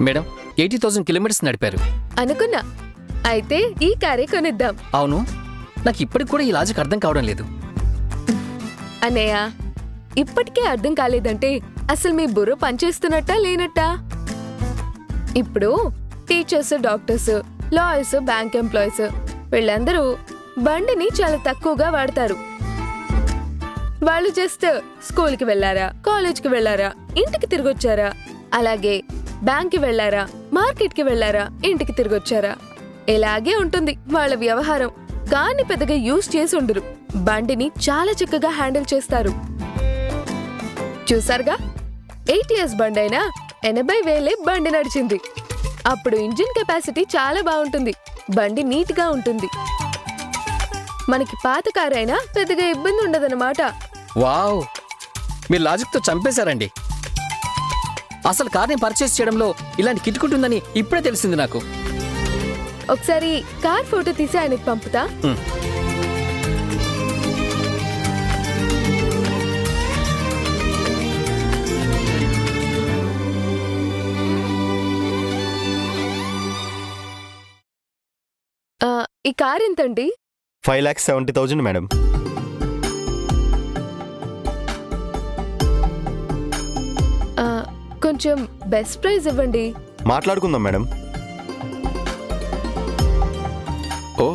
Madam 80,000 kilometres నడిపారు. అనుకున్నా. అయితే ఈ కారే కొనిద్దాం. అవును, నాకు ఇప్పటికి కూడా ఈ లాజిక్ అర్థం కావడం లేదు. అన్నయ్య, ఇప్పటికే అర్థం కాలేదంటే అసలు మీ బుర్ర పనిచేస్తున్నట్టా లేనట్టా? ఇప్పుడు teachers, doctors, lawyers, bank employees వీళ్ళందరూ బండిని చాలా తక్కువగా వాడతారు. వాళ్ళు జస్ట్ స్కూల్కి వెళ్లారా, కాలేజ్కి వెళ్లారా, ఇంటికి తిరిగొచ్చారా, అలాగే బ్యాంక్కి వెళ్లారా, మార్కెట్కి వెళ్లారా, ఇంటికి తిరిగొచ్చారా, ఇలాగే ఉంటుంది వాళ్ళ వ్యవహారం. కానీ పెద్దగా యూజ్ చేసి ఉండరు. బండిని చాలా చక్కగా హ్యాండిల్ చేస్తారు. చూసారుగా, 8 years బండి అయినా 80,000 బండి నడిచింది. అప్పుడు ఇంజిన్ కెపాసిటీ చాలా బాగుంటుంది, బండి నీట్ గా ఉంటుంది. మనకి పాత కారు అయినా పెద్దగా ఇబ్బంది ఉండదన్నమాట. వావ్, మీరు లాజిక్తో చంపేశారండి. అసలు కార్ని పర్చేస్ చేయడంలో ఇలాంటి కిట్టుకుంటుందని ఇప్పుడే తెలిసింది నాకు. ఒకసారి కార్ ఫోటో తీసి ఆయనకి పంపుతా. ఈ కార్ ఎంతండి? 5,70,000 మేడం. కొంచెం బెస్ట్ ప్రైస్ ఇవ్వండి. మాట్లాడుకుందాం మేడం. ఓ,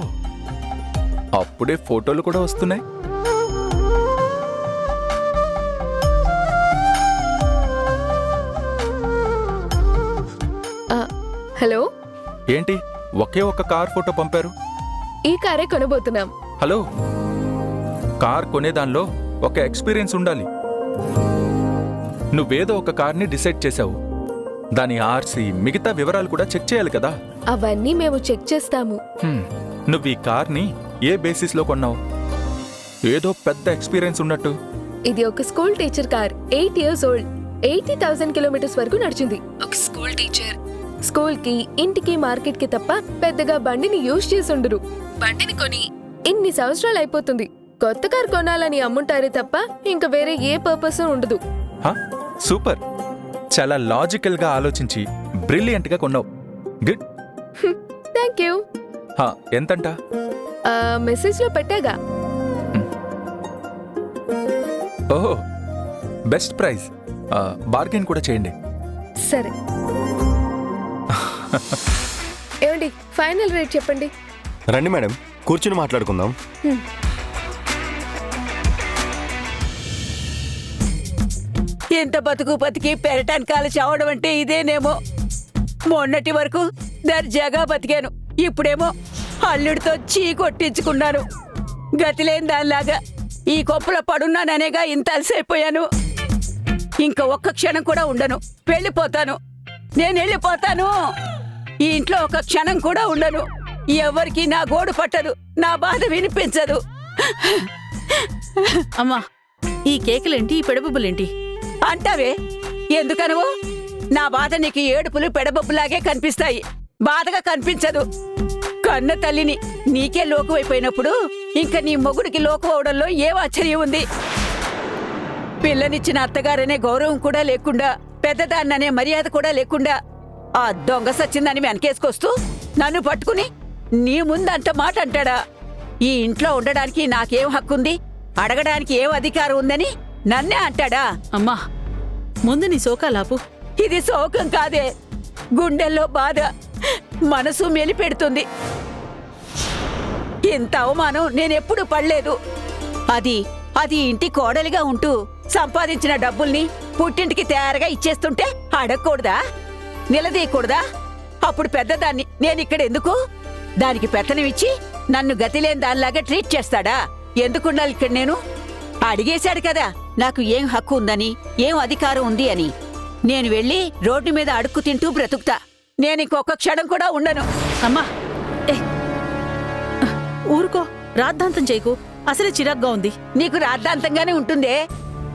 అప్పుడే ఫోటోలు కూడా వస్తున్నాయి. హలో, ఏంటి ఒకే ఒక్క కార్ ఫోటో పంపారు? ఈ కారే కొనబోతున్నాం. హలో, కార్ కొనేదానిలో ఒక ఎక్స్పీరియన్స్ ఉండాలి. నువ్వేదో ఒక కార్ని డిసైడ్ చేశావు, దాని ఆర్సీ మిగతా వివరాలు కూడా చెక్ చేయాలి కదా. అవన్నీ మేము చెక్ చేస్తాము. నువ్వు ఈ కార్ని ఏ బేసిస్లో కొన్నావు? ఏదో పెద్ద ఎక్స్పీరియన్స్ ఉన్నట్టు. ఇది ఒక school teacher car, 8 years old, 80,000 kilometres వరకు నడిచింది. ఒక స్కూల్ టీచర్ స్కూల్ కి, ఇంటికి, మార్కెట్ కి తప్ప పెద్దగా బండిని యూజ్ చేసి ఉండరు. బండిని కొని ఇన్ని సంవత్సరాలు అయిపోతుంది. కొత్త కార్ కొనాలని అమ్ముంటారే తప్ప ఇంకా వేరే ఏ పర్పస్ ఉండదు. సూపర్, చాలా లాజికల్ గా ఆలోచించి బ్రిలియంట్ గా కొన్నావు. గుడ్. Thank you. ఎంతంట? మెసేజ్ లో పెట్టాగా. ఓహో, బెస్ట్ ప్రైస్. బార్గెన్ కూడా చేయండి. సరే. ఏమండి, ఫైనల్ రేట్ చెప్పండి. రండి మేడం, కూర్చుని మాట్లాడుకుందాం. ఎంత బతుకు బతికి పెరటానికాలు చావడం అంటే ఇదేనేమో. మొన్నటి వరకు దర్జాగా బతికాను, ఇప్పుడేమో అల్లుడితో చీ కొట్టించుకున్నాను. గతిలేని దానిలాగా ఈ కొప్పులో పడున్నాననేగా ఇంత అలసైపోయాను. ఇంకా ఒక్క క్షణం కూడా ఉండను, వెళ్ళిపోతాను. నేను వెళ్ళిపోతాను. ఈ ఇంట్లో ఒక క్షణం కూడా ఉండను. ఎవరికి నా గోడు పట్టదు, నా బాధ వినిపించదు. అమ్మా, ఈ కేకులేంటి, ఈ పెడబొబ్బులేంటి అంటావే? ఎందుకనవు? నా బాధ నీకు ఏడుపులు పెడబొబ్బులాగే కనిపిస్తాయి, బాధగా కనిపించదు. కన్న తల్లిని నీకే లోకువైపోయినప్పుడు ఇంకా నీ మొగుడికి లోకు అవడంలో ఏం ఆశ్చర్యం ఉంది? పిల్లనిచ్చిన అత్తగారనే గౌరవం కూడా లేకుండా, పెద్దదాన్ననే మర్యాద కూడా లేకుండా ఆ దొంగ సచ్చిందని వెనకేసుకొస్తూ నన్ను పట్టుకుని నీ ముందంట మాట అంటాడా? ఈ ఇంట్లో ఉండడానికి నాకేం హక్కుంది, అడగడానికి ఏం అధికారం ఉందని నన్నే అంటాడా? అమ్మా, ముందు నీ శోకాలాపు. ఇది శోకం కాదే, గుండెల్లో బాధ, మనసు మెలిపెడుతుంది. ఇంత అవమానం నేనెప్పుడు పడలేదు. అది ఇంటి కోడలిగా ఉంటూ సంపాదించిన డబ్బుల్ని పుట్టింటికి తయారుగా ఇచ్చేస్తుంటే అడగకూడదా, నిలదీయకూడదా? అప్పుడు పెద్దదాన్ని నేనిక్కడ ఎందుకు? దానికి పెత్తనమిచ్చి నన్ను గతిలేని దానిలాగా ట్రీట్ చేస్తాడా? ఎందుకుండాలి ఇక్కడ నేను? అడిగేశాడు కదా నాకు ఏం హక్కు ఉందని, ఏం అధికారం ఉంది అని. నేను వెళ్ళి రోడ్డు మీద అడుక్కు తింటూ బ్రతుకుతా. నేనింకొక క్షణం కూడా ఉండను. అమ్మా, ఊరుకో, రాద్ధాంతం చేయకు. అసలే చిరాగ్గా ఉంది. నీకు రాద్ధాంతంగానే ఉంటుందే.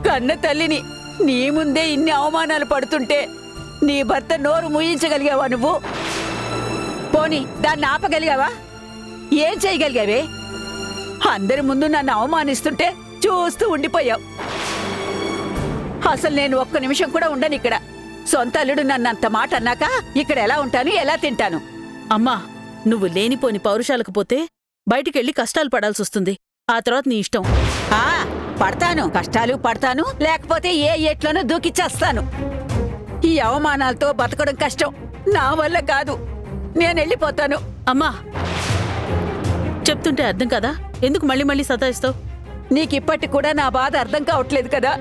కన్న తల్లిని నీ ముందే ఇన్ని అవమానాలు పడుతుంటే నీ భర్త నోరు మూయించగలిగావా నువ్వు? పోనీ దాన్ని ఆపగలిగావా? ఏం చేయగలిగావే? అందరి ముందు నన్ను అవమానిస్తుంటే చూస్తూ ఉండిపోయావు. అసలు నేను ఒక్క నిమిషం కూడా ఉండను ఇక్కడ. సొంత అల్లుడు నన్నంత మాట అన్నాక ఇక్కడ ఎలా ఉంటాను, ఎలా తింటాను? అమ్మా నువ్వు లేనిపోని పౌరుషాలకు పోతే బయటికెళ్ళి కష్టాలు పడాల్సొస్తుంది. ఆ తర్వాత నీ ఇష్టం. ఆ పడతాను, కష్టాలు పడతాను, లేకపోతే ఏ ఏట్లోనూ దూకిచ్చేస్తాను. ఈ అవమానాలతో బతకడం కష్టం, నా వల్ల కాదు. నేనెళ్ళిపోతాను. అమ్మా చెప్తుంటే అర్థం కదా, ఎందుకు మళ్ళీ మళ్ళీ సతాయిస్తావు? నీకిప్పటికి కూడా నా బాధ అర్థం కావట్లేదు కదా.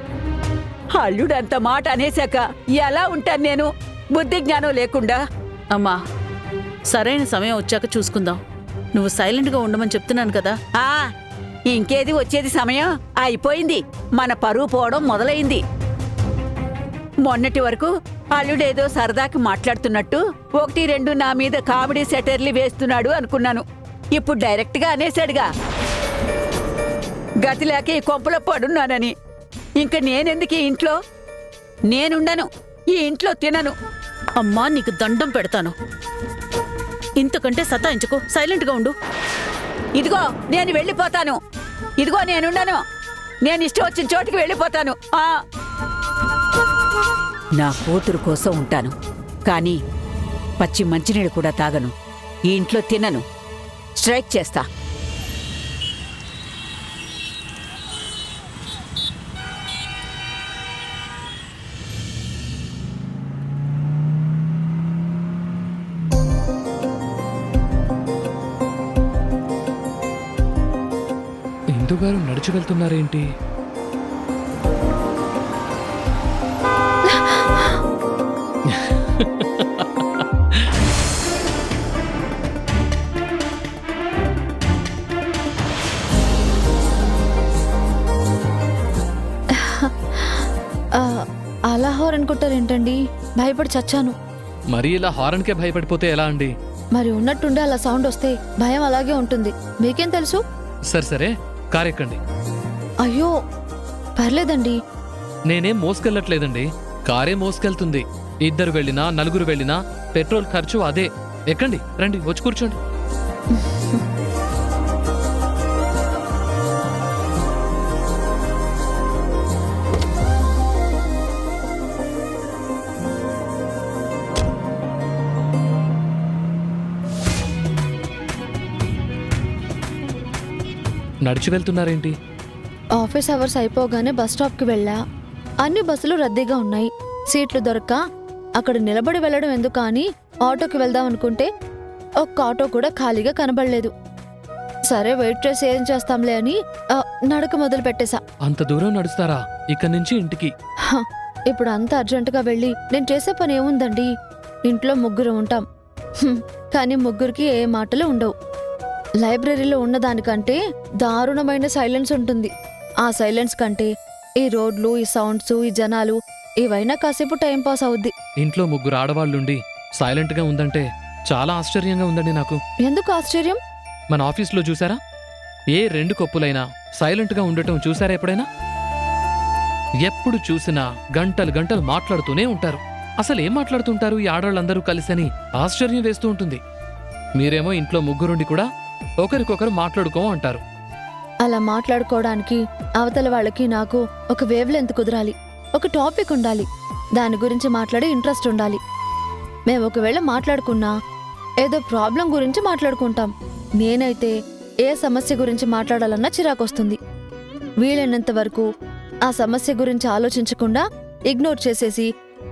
అల్లుడంత మాట అనేశాక ఎలా ఉంటాను నేను, బుద్ధి జ్ఞానం లేకుండా? అమ్మా సరైన సమయం వచ్చాక చూసుకుందాం. నువ్వు సైలెంట్గా ఉండమని చెప్తున్నాను కదా. ఆ ఇంకేది వచ్చేది సమయం అయిపోయింది. మన పరువు పోవడం మొదలైంది. మొన్నటి వరకు అల్లుడేదో సరదాకి మాట్లాడుతున్నట్టు 1-2 నా మీద కామెడీ సెటర్లు వేస్తున్నాడు అనుకున్నాను. ఇప్పుడు డైరెక్ట్గా అనేశాడుగా, గతి లేక ఈ కొంపలో పడున్నానని. ఇంక నేనెందుకు ఈ ఇంట్లో? నేనుండను, ఈ ఇంట్లో తినను. అమ్మా నీకు దండం పెడతాను. ఇంతకంటే సతాయించుకో, సైలెంట్గా ఉండు. ఇదిగో నేను వెళ్ళిపోతాను. ఇదిగో నేనుండను. నేను ఇష్టం వచ్చిన చోటికి వెళ్ళిపోతాను. నా కూతురు కోసం ఉంటాను, కానీ పచ్చి మంచినీళ్ళు కూడా తాగను. ఈ ఇంట్లో తినను. స్ట్రైక్ చేస్తా. ఇందు గారు నడిచి వెళ్తున్నారేంటి? అలా హారన్ కొట్టారేంటండి? భయపడి చచ్చాను. మరి ఇలా హారన్కే భయపడిపోతే ఎలా అండి? మరి ఉన్నట్టుండి అలా సౌండ్ వస్తే భయం అలాగే ఉంటుంది. మీకేం తెలుసు? సరే సరే, కారెక్కండి. అయ్యో పర్లేదండి. నేనేం మోసుకెళ్ళట్లేదండి, కారే మోసుకెళ్తుంది. 2 వెళ్ళినా 4 వెళ్ళినా పెట్రోల్ ఖర్చు అదే. ఎక్కండి, రండి, వచ్చి కూర్చోండి. నడిచి వెళ్తున్నారేంటి? ఆఫీస్ అవర్స్ అయిపోగానే బస్ స్టాప్కి వెళ్ళా. అన్ని బస్సులు రద్దీగా ఉన్నాయి. సీట్లు దొరక్క అక్కడ నిలబడి వెళ్ళడం ఎందుకు అని ఆటోకి వెళ్దాం అనుకుంటే ఒక్క ఆటో కూడా ఖాళీగా కనబడలేదు. సరే వెయిట్ చేసి ఏం చేస్తాంలే అని నడక మొదలు పెట్టేశా. అంత దూరం నడుస్తారా ఇక్కడి నుంచి ఇంటికి? ఇప్పుడు అంత అర్జెంటుగా వెళ్ళి నేను చేసే పని ఏముందండి? ఇంట్లో 3 ఉంటాం, కానీ 3కి ఏ మాటలు ఉండవు. లైబ్రరీలో ఉన్నదానికంటే దారుణమైన సైలెన్స్ ఉంటుంది. ఆ సైలెన్స్ కంటే ఈ రోడ్లు, ఈ సౌండ్స్, ఈ జనాలు ఇవైనా కాసేపు టైం పాస్ అవుద్ది. ఇంట్లో 3 ఆడవాళ్ళుండి సైలెంట్ గా ఉందంటే చాలా ఆశ్చర్యంగా ఉందండి నాకు. ఎందుకు ఆశ్చర్యం? మన ఆఫీస్లో చూసారా? ఏ 2 కప్పులైనా సైలెంట్ గా ఉండటం చూసారా ఎప్పుడైనా? ఎప్పుడు చూసినా గంటలు గంటలు మాట్లాడుతూనే ఉంటారు. అసలు ఏం మాట్లాడుతుంటారు ఈ ఆడవాళ్ళందరూ కలిసని ఆశ్చర్యం వేస్తూ ఉంటుంది. మీరేమో ఇంట్లో 3 కూడా ఒకరికొకరు మాట్లాడుకో అంటారు. అలా మాట్లాడుకోవడానికి అవతల వాళ్ళకి నాకు ఒక వేవ్ లెంత్ కుదరాలి, ఒక టాపిక్ ఉండాలి, దాని గురించి మాట్లాడే ఇంట్రెస్ట్ ఉండాలి. మేము ఒకవేళ మాట్లాడుకున్నా ఏదో ప్రాబ్లం గురించి మాట్లాడుకుంటాం. నేనైతే ఏ సమస్య గురించి మాట్లాడాలన్నా చిరాకొస్తుంది. వీలైనంత వరకు ఆ సమస్య గురించి ఆలోచించకుండా ఇగ్నోర్ చేసేసి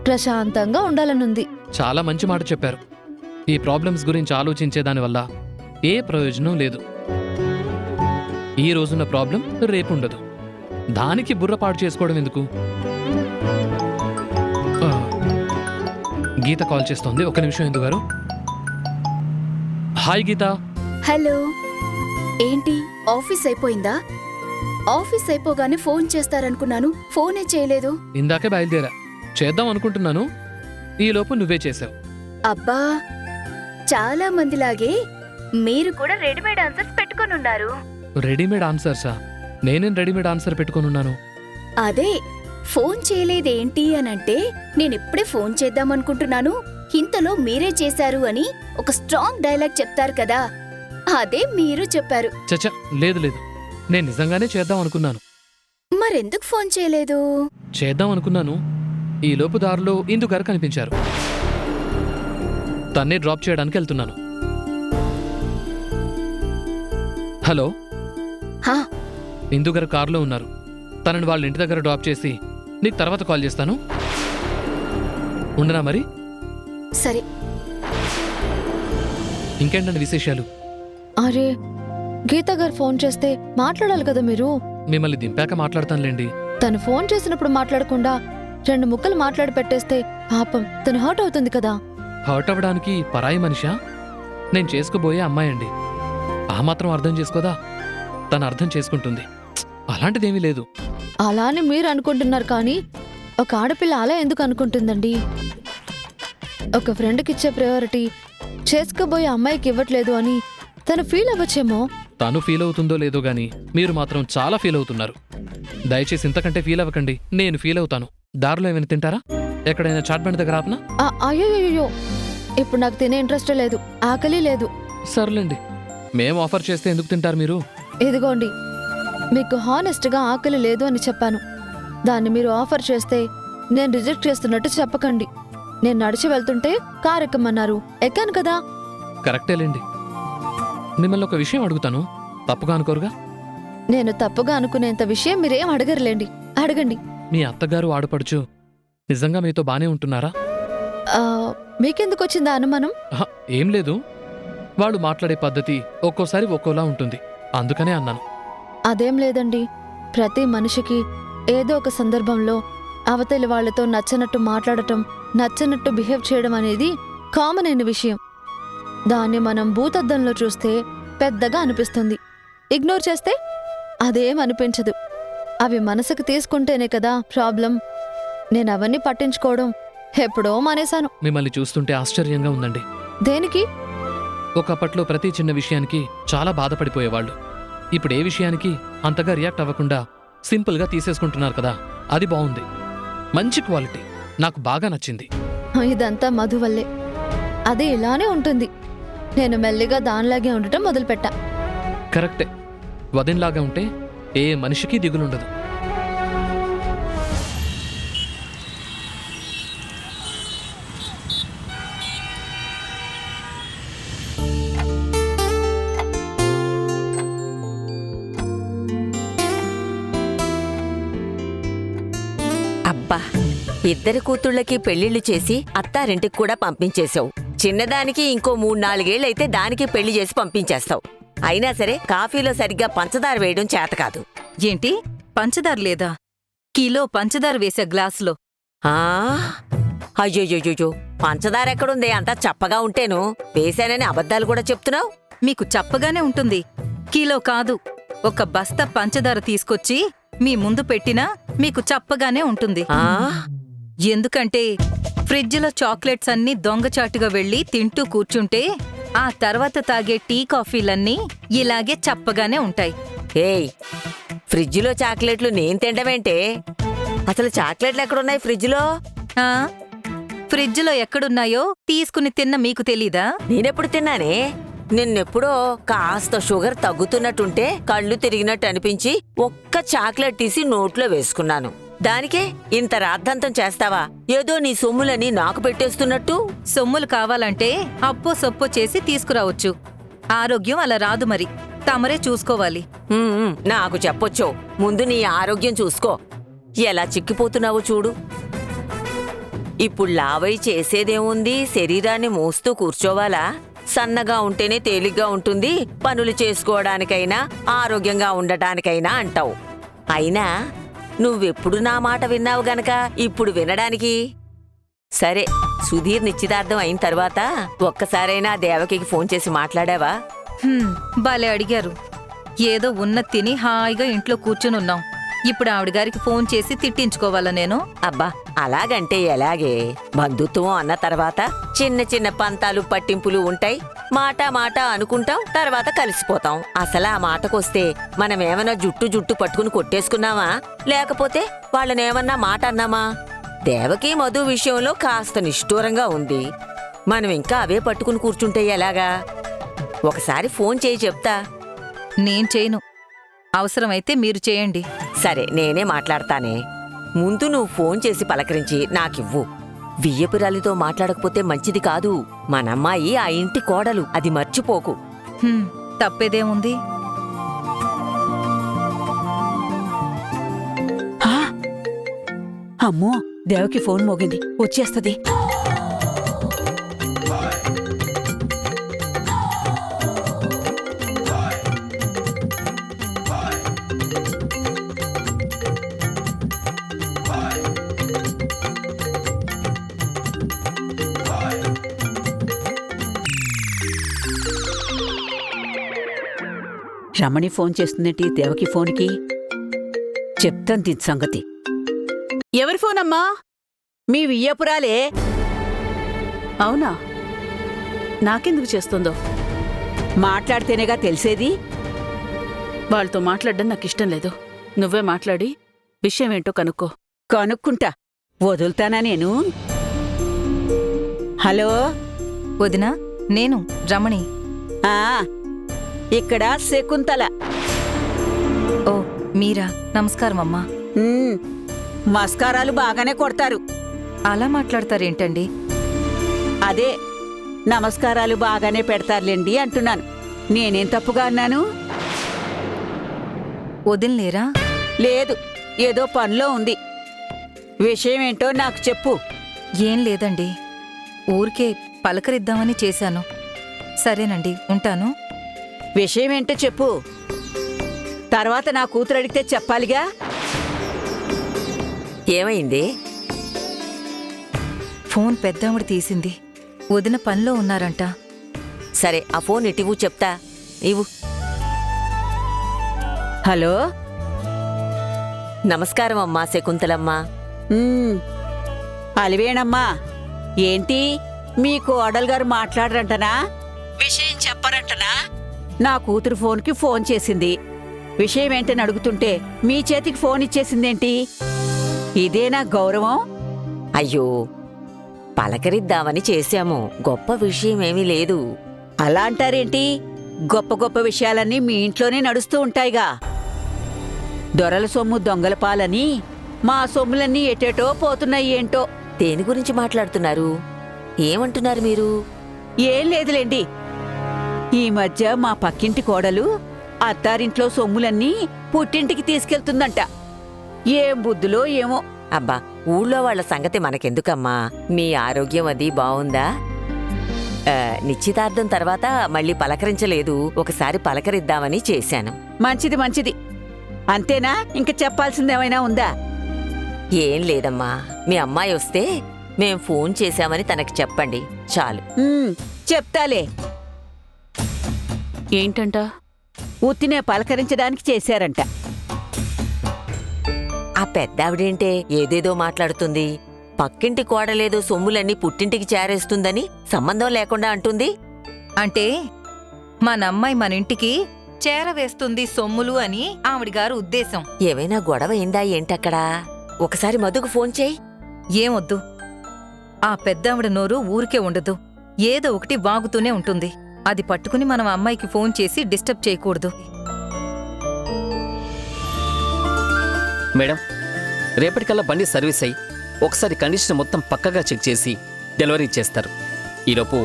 ప్రశాంతంగా ఉండాలనుంది. చాలా మంచి మాట చెప్పారు. ఈ ప్రాబ్లమ్స్ గురించి ఆలోచించే దానివల్ల ఏ ప్రయోజనం లేదు. ఈ రోజున్న ప్రాబ్లం రేపుండదు, దానికి బుర్రపాటు చేసుకోవడం ఎందుకు? గీత కాల్ చేస్తోంది, ఒక నిమిషం. ఇందు గారు. హాయ్ గీత. హలో. ఏంటి ఆఫీస్ అయిపోయిందా? ఆఫీస్ అయిపోగానే ఫోన్ చేస్తారనుకున్నాను, ఫోనే చేయలేదు. ఇందాకే బయలుదేరా, చేద్దాం అనుకుంటున్నాను, ఈలోపు నువ్వే చేసావు. అబ్బా, చాలా మందిలాగే మీరు కూడా రెడీమేడ్ ఆన్సర్స్ పెట్టుకొనున్నారు. రెడీమేడ్ ఆన్సర్సా? నేనేం రెడీమేడ్ ఆన్సర్ పెట్టుకొనున్నాను? అదే ఫోన్ చేయలేదేంటి అనంటే నేనిప్పుడే ఫోన్ చేద్దామనుకుంటున్నాను, ఇంతలో మీరే చేశారు అని ఒక స్ట్రాంగ్ డైలాగ్ చెప్తారు కదా, అదే మీరు చెప్పారు. చచ్చా, లేదు లేదు, నేను నిజంగానే చేద్దాం అనుకున్నాను. మరెందుకు ఫోన్ చేయలేదు? చేద్దాం అనుకున్నాను, ఈ లోపు దారిలో ఇందు గారు కనిపించారు. తన్నే డ్రాప్ చేయడానికి వెళ్తున్నాను. హలో, హా, ఇందు గారు కారులో ఉన్నారు. తనని వాళ్ళ ఇంటి దగ్గర డ్రాప్ చేసి నీకు తర్వాత కాల్ చేస్తాను. ఉండనా మరి? సరే. ఇంకేంటండి విశేషాలు? అరే, గీత గారు ఫోన్ చేస్తే మాట్లాడాలి కదా మీరు. మిమ్మల్ని దింపాక మాట్లాడతానులేండి. తను ఫోన్ చేసినప్పుడు మాట్లాడకుండా 2 ముక్కలు మాట్లాడి పెట్టేస్తే పాపం తను హర్ట్ అవుతుంది కదా. హర్ట్ అవ్వడానికి పరాయి మనిషా? నేను చేసుకోబోయే అమ్మాయండి. ఆ మాత్రం అర్థం చేసుకోదా? తను అర్థం చేసుకుంటుంది. అలాంటిదేమీ లేదు. అలా అని మీరు అనుకుంటున్నారు, కానీ ఒక ఆడపిల్ల అలా ఎందుకు అనుకుంటుందండి? ఒక ఫ్రెండ్కి ఇచ్చే ప్రయారిటీ చేసుకోబోయే అమ్మాయికి ఇవ్వట్లేదు అని తను ఫీల్ అవ్వచ్చేమో. తను ఫీల్ అవుతుందో లేదో గాని మీరు మాత్రం చాలా ఫీల్ అవుతున్నారు. దయచేసి ఇంతకంటే ఫీల్ అవ్వకండి. నేను ఫీల్ అవుతాను. దారిలో ఏమైనా తింటారా? ఎక్కడైనా చాట్ బండి దగ్గర ఆపనా? అయ్యో, ఇప్పుడు నాకు తినే ఇంట్రెస్ట్ లేదు, ఆకలి లేదు. సర్లేండి, మేము ఆఫర్ చేస్తే ఎందుకు తింటారు మీరు? ఇదిగోండి, మీకు హానెస్ట్గా ఆకలి లేదు అని చెప్పాను. దాన్ని మీరు ఆఫర్ చేస్తే నేను రిజెక్ట్ చేస్తున్నట్టు చెప్పకండి. నేను నడిచి వెళ్తుంటే కారు ఎక్కమన్నారు, ఎక్కాను కదా. కరెక్టేలేండి. మిమ్మల్ని ఒక విషయం అడుగుతాను, తప్పుగా అనుకోరుగా? నేను తప్పుగా అనుకునేంత విషయం మీరేం అడగరులేండి, అడగండి. మీ అత్తగారు ఆడపడుచు నిజంగా మీతో బానే ఉంటున్నారా? మీకెందుకు వచ్చిందా అనుమానం? ఆహా, ఏం లేదు. వాళ్ళు మాట్లాడే పద్ధతి ఒక్కోసారి ఒక్కోలా ఉంటుంది, అందుకనే అన్నాను. అదేం లేదండి. ప్రతి మనిషికి ఏదో ఒక సందర్భంలో అవతలి వాళ్లతో నచ్చనట్టు మాట్లాడటం, నచ్చనట్టు బిహేవ్ చేయడం అనేది కామన్ అయిన విషయం. దాన్ని మనం భూతద్దంలో చూస్తే పెద్దగా అనిపిస్తుంది, ఇగ్నోర్ చేస్తే అదేం అనిపించదు. అవి మనసుకు తీసుకుంటేనే కదా ప్రాబ్లం. నేను అవన్నీ పట్టించుకోవడం ఎప్పుడో మానేశాను. మిమ్మల్ని చూస్తుంటే ఆశ్చర్యంగా ఉందండి. దేనికి? ఒకప్పట్లో ప్రతి చిన్న విషయానికి చాలా బాధపడిపోయేవాళ్ళు. ఇప్పుడు ఏ విషయానికి అంతగా రియాక్ట్ అవ్వకుండా సింపుల్గా తీసేసుకుంటున్నారు కదా, అది బాగుంది. మంచి క్వాలిటీ, నాకు బాగా నచ్చింది. ఇదంతా మధు వల్లే. అది ఇలానే ఉంటుంది. నేను మెల్లిగా దానిలాగే ఉండటం మొదలుపెట్టా. కరెక్టే. వదినలాగా ఉంటే ఏ మనిషికి దిగులుండదు. అబ్బా, ఇద్దరి కూతుళ్ళకి పెళ్లిళ్లు చేసి అత్తారింటికి కూడా పంపించేశావు. చిన్నదానికి ఇంకో 3-4 ఏళ్ళైతే దానికి పెళ్లి చేసి పంపించేస్తావు. అయినా సరే కాఫీలో సరిగ్గా పంచదార వేయడం చేత కాదు. ఏంటి, పంచదార లేదా? కిలో పంచదార వేసా గ్లాసులో. అయ్యోయ్యోయ్యో, పంచదార ఎక్కడుంది? అంతా చప్పగా ఉంటేను వేశానని అబద్ధాలు కూడా చెప్తున్నావు. మీకు చప్పగానే ఉంటుంది. కిలో కాదు, ఒక బస్తా పంచదార తీసుకొచ్చి మీ ముందు పెట్టినా మీకు చప్పగానే ఉంటుంది. ఎందుకంటే ఫ్రిడ్జ్లో చాక్లెట్స్ అన్నీ దొంగచాటుగా వెళ్ళి తింటూ కూర్చుంటే ఆ తర్వాత తాగే టీ కాఫీలన్నీ ఇలాగే చప్పగానే ఉంటాయి. ఏయ్, ఫ్రిడ్జ్లో చాక్లెట్లు నేను తినడమేంటే? అసలు చాక్లెట్లు ఎక్కడున్నాయి ఫ్రిడ్జ్లో? ఫ్రిడ్జ్లో ఎక్కడున్నాయో తీసుకుని తిన్న మీకు తెలీదా? నేనెప్పుడు తిన్నానే? నిన్నెప్పుడో కాస్త షుగర్ తగ్గుతున్నట్టుంటే కళ్ళు తిరిగినట్టు అనిపించి ఒక్క చాక్లెట్ తీసి నోట్లో వేసుకున్నాను. దానికే ఇంత రాద్ధాంతం చేస్తావా? ఏదో నీ సొమ్ములని నాకు పెట్టేస్తున్నట్టు. సొమ్ములు కావాలంటే అప్పో సొప్పో చేసి తీసుకురావచ్చు. ఆరోగ్యం అలా రాదు, మరి తమరే చూసుకోవాలి. నాకు చెప్పొచ్చో, ముందు నీ ఆరోగ్యం చూసుకో. ఎలా చిక్కిపోతున్నావో చూడు. ఇప్పుడు లావై చేసేదేముంది? శరీరాన్ని మోస్తూ కూర్చోవాలా? సన్నగా ఉంటేనే తేలిగ్గా ఉంటుంది, పనులు చేసుకోవడానికైనా ఆరోగ్యంగా ఉండటానికైనా అంటావు. అయినా నువ్వెప్పుడు నా మాట విన్నావు గనక ఇప్పుడు వినడానికి. సరే, సుధీర్ నిశ్చితార్థం అయిన తర్వాత ఒక్కసారైనా దేవకికి ఫోన్ చేసి మాట్లాడావా? భలే అడిగారు. ఏదో ఉన్న తిని హాయిగా ఇంట్లో కూర్చునున్నాం. ఇప్పుడు ఆవిడగారికి ఫోన్ చేసి తిట్టించుకోవాలా నేను? అబ్బా, అలాగంటే ఎలాగే? బంధుత్వం అన్న తర్వాత చిన్న చిన్న పంతాలు పట్టింపులు ఉంటాయి. మాట అనుకుంటాం, తర్వాత కలిసిపోతాం. అసలు ఆ మాటకొస్తే మనమేమన్నా జుట్టు పట్టుకుని కొట్టేసుకున్నామా? లేకపోతే వాళ్ళనేమన్నా మాట అన్నామా? దేవకి మధు విషయంలో కాస్త నిష్ఠూరంగా ఉంది. మనం ఇంకా అవే పట్టుకుని కూర్చుంటే ఎలాగా? ఒకసారి ఫోన్ చేయి చెప్తా. నేను చేయను, అవసరమైతే మీరు చేయండి. సరే, నేనే మాట్లాడతానే. ముందు నువ్వు ఫోన్ చేసి పలకరించి నాకివ్వు. వియ్యపురాలితో మాట్లాడకపోతే మంచిది కాదు. మనమ్మాయి ఆ ఇంటి కోడలు, అది మర్చిపోకు. తప్పేదేముంది? ఆ! అమ్మో, దేవకి ఫోన్ మోగింది, వచ్చేస్తది. రమణి ఫోన్ చేస్తుందేంటి దేవకి ఫోన్కి? చెప్తాను దీని సంగతి. ఎవరి ఫోనమ్మా? మీ వియ్యపురాలే. అవునా? నాకెందుకు చేస్తుందో? మాట్లాడితేనేగా తెలిసేది. వాళ్ళతో మాట్లాడడం నాకు ఇష్టం లేదు. నువ్వే మాట్లాడి విషయం ఏంటో కనుక్కో. కనుక్కుంటా, వదులుతానా నేను? హలో వదినా, నేను రమణి. ఆ, ఇక్కడ శకుంతల. ఓ మీరా? నమస్కారం అమ్మా. మస్కారాలు బాగానే కొడతారు. అలా మాట్లాడతారేంటండి? అదే, నమస్కారాలు బాగానే పెడతారులేండి అంటున్నాను. నేనేం తప్పుగా అన్నాను? వదినలేరా? లేదు, ఏదో పనిలో ఉంది. విషయమేంటో నాకు చెప్పు. ఏం లేదండి, ఊరికే పలకరిద్దామని చేశాను. సరేనండి, ఉంటాను. విషయమేంటో చెప్పు. తర్వాత నా కూతురు అడిగితే చెప్పాలిగా. ఏమైంది? ఫోన్ పెద్దావిడ తీసింది. వదిన పనిలో ఉన్నారంట. సరే, ఆ ఫోన్ ఇటివ్వు, చెప్తా. ఇవ్వు. హలో, నమస్కారం అమ్మా శకుంతలమ్మా. అలివేణమ్మా, ఏంటి మీ కోడలు గారు మాట్లాడరంటనా? విషయం చెప్పరంటనా? నా కూతురు ఫోన్కి ఫోన్ చేసింది. విషయమేంటని అడుగుతుంటే మీ చేతికి ఫోన్ ఇచ్చేసిందేంటి? ఇదేనా గౌరవం? అయ్యో, పలకరిద్దామని చేశాము, గొప్ప విషయమేమీ లేదు. అలా అంటారేంటి? గొప్ప గొప్ప విషయాలన్నీ మీ ఇంట్లోనే నడుస్తూ ఉంటాయిగా. దొరల సొమ్ము దొంగల పాలని మా సొమ్ములన్నీ ఎటేటో పోతున్నాయి ఏంటో. దేని గురించి మాట్లాడుతున్నారు? ఏమంటున్నారు మీరు? ఏం లేదులేండి. ఈ మధ్య మా పక్కింటి కోడలు అత్తారింట్లో సొమ్ములన్నీ పుట్టింటికి తీసుకెళ్తుందంట. ఏం బుద్ధులో ఏమో. అబ్బా, ఊళ్ళో వాళ్ళ సంగతి మనకెందుకమ్మా? మీ ఆరోగ్యం అది బావుందా? నిశ్చితార్థం తర్వాత మళ్ళీ పలకరించలేదు, ఒకసారి పలకరిద్దామని చేశాను. మంచిది మంచిది. అంతేనా? ఇంక చెప్పాల్సిందేమైనా ఉందా? ఏం లేదమ్మా, మీ అమ్మాయి వస్తే మేం ఫోన్ చేశామని తనకి చెప్పండి చాలు. చెప్తాలే. ఏంటంట? ఉత్తినే పలకరించడానికి చేశారంట. ఆ పెద్దావిడేంటే ఏదేదో మాట్లాడుతుంది. పక్కింటి కోడలేదో సొమ్ములన్నీ పుట్టింటికి చేరేస్తుందని సంబంధం లేకుండా అంటుంది. అంటే మనమ్మాయి మన ఇంటికి చేరవేస్తుంది సొమ్ములు అని ఆవిడగారు ఉద్దేశం. ఏమైనా గొడవ అయిందా ఏంటక్కడా? ఒకసారి మధుకు ఫోన్ చేయి. ఏమొద్దు, ఆ పెద్దావిడ నోరు ఊరికే ఉండదు, ఏదో ఒకటి వాగుతూనే ఉంటుంది. అది పట్టుకుని మనం అమ్మాయికి ఫోన్ చేసి డిస్టర్బ్ చేయకూడదు. మేడం, రేపటికల్లా బండి సర్వీస్ అయ్యి ఒకసారి కండిషన్ మొత్తం పక్కగా చెక్ చేసి డెలివరీ ఇచ్చేస్తారు. ఈలోపు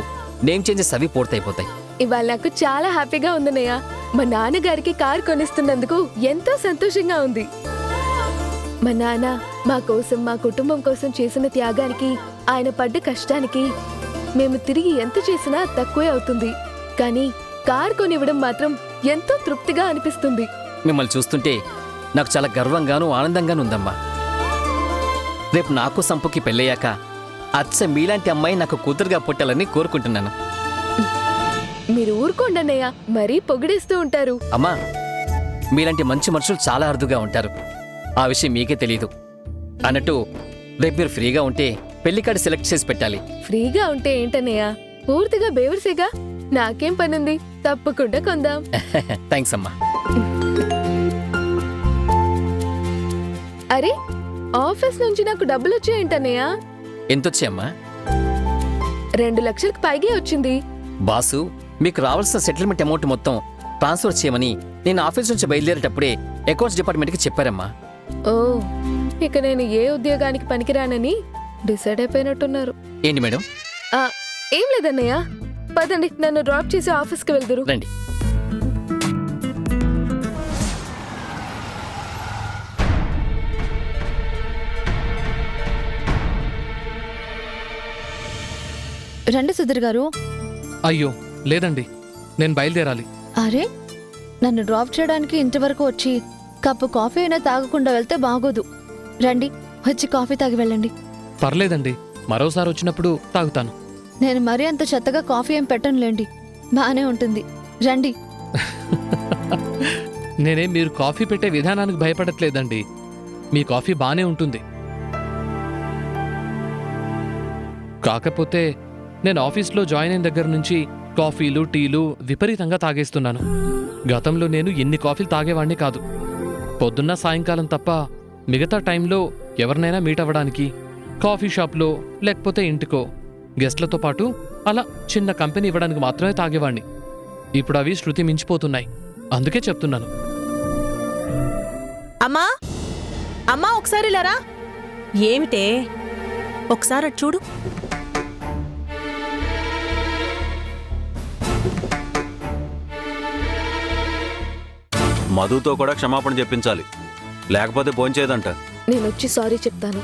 నేమ్ చేంజెస్ అవి పూర్తయిపోతాయి. ఇవాళ నాకు చాలా హ్యాపీగా ఉందన్నయ్య. మా నాన్నగారికి కారు కొనిస్తున్నందుకు ఎంతో సంతోషంగా ఉంది. మా నాన్న మా కోసం, మా కుటుంబం కోసం చేసిన త్యాగానికి, ఆయన పడ్డ కష్టానికి మేము తిరిగి ఎంత చేసినా తక్కువే అవుతుంది. కానీ కారు కొనివ్వడం మాత్రం ఎంతో తృప్తిగా అనిపిస్తుంది. మిమ్మల్ని చూస్తుంటే నాకు చాలా గర్వంగానూ ఆనందంగానూ ఉందమ్మా. రేపు నాకు సంపుకి పెళ్ళయ్యాక అచ్చ మీలాంటి అమ్మాయి నాకు కూతురుగా పుట్టాలని కోరుకుంటున్నాను. మీరు ఊరుకోండి అన్నయ్య, మరీ పొగిడేస్తూ ఉంటారు. అమ్మా, మీలాంటి మంచి మనుషులు చాలా అరుదుగా ఉంటారు. ఆ విషయం మీకే తెలీదు. అన్నట్టు రేపు మీరు ఫ్రీగా ఉంటే పెళ్లి కార్డు సెలెక్ట్ చేసి పెట్టాలి. ఫ్రీగా ఉంటే ఏంటన్నయ్య, పూర్తిగా బేవర్సేగా. నాకేం పనుంది, తప్పకుండా కొందాం. థ్యాంక్స్ అమ్మా. అరే, ఆఫీస్ నుంచి నాకు డబ్బులు వచ్చాయేంటన్నయ్య? ఎంతొచ్చాయమ్మా? 2 లక్షలకు పైగే వచ్చింది. బాసు మీకు రావాల్సిన సెటిల్మెంట్ అమౌంట్ మొత్తం ట్రాన్స్ఫర్ చేయమని నేను ఆఫీస్ నుంచి బయలుదేరేటప్పుడే అకౌంట్స్ డిపార్ట్మెంట్కి చెప్పారమ్మా. ఓ, ఇక నేను ఏ ఉద్యోగానికి పనికిరానని డిసైడ్ అయిపోయినట్టున్నారు. ఏంటి మేడం? ఆ, ఏం లేదన్నయ్య, పదండి నన్ను డ్రాప్ చేసి ఆఫీస్కి వెళ్దురు. రండి. రండి సుధీర్ గారు. అయ్యో లేదండి, నేను బయలుదేరాలి. అరే, నన్ను డ్రాప్ చేయడానికి ఇంటి వరకు వచ్చి కప్పు కాఫీ అయినా తాగకుండా వెళ్తే బాగోదు. రండి, వచ్చి కాఫీ తాగి వెళ్ళండి. పర్లేదండి, మరోసారి వచ్చినప్పుడు తాగుతాను. నేను మరీ అంత చెత్తగా కాఫీ ఏం పెట్టనులేండి, బానే ఉంటుంది. రండి. నేనేం మీరు కాఫీ పెట్టే విధానానికి భయపడట్లేదండి. మీ కాఫీ బానే ఉంటుంది. కాకపోతే నేను ఆఫీస్లో జాయిన్ అయిన దగ్గర నుంచి కాఫీలు టీలు విపరీతంగా తాగేస్తున్నాను. గతంలో నేను ఎన్ని కాఫీలు తాగేవాణ్ణి కాదు. పొద్దున్న సాయంకాలం తప్ప మిగతా టైంలో ఎవరినైనా మీట్ అవ్వడానికి కాఫీ షాప్లో లేకపోతే ఇంటికో గెస్ట్లతో పాటు అలా చిన్న కంపెనీ ఇవ్వడానికి మాత్రమే తాగేవాణ్ణి. ఇప్పుడు అవి శృతి మించిపోతున్నాయి. అందుకే చెప్తున్నాను. అమ్మా అమ్మా, ఒకసారి లేరా. ఏమిటే, ఒకసారి అటు చూడు. మధుతో కూడా క్షమాపణ చెప్పించాలి, లేకపోతే భోంచేదంట. నేను వచ్చి సారీ చెప్తాను.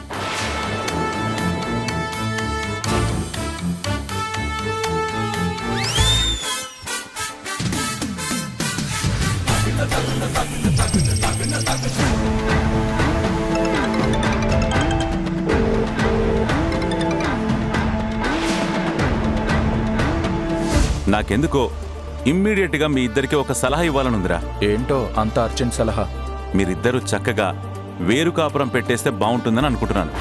నాకెందుకో ఇమ్మీడియట్గా మీ ఇద్దరికి ఒక సలహా ఇవ్వాలనుందిరా. ఏంటో అంత అర్జెంట్ సలహా? మీరిద్దరూ చక్కగా వేరు కాపురం పెట్టేస్తే బాగుంటుందని అనుకుంటున్నాను.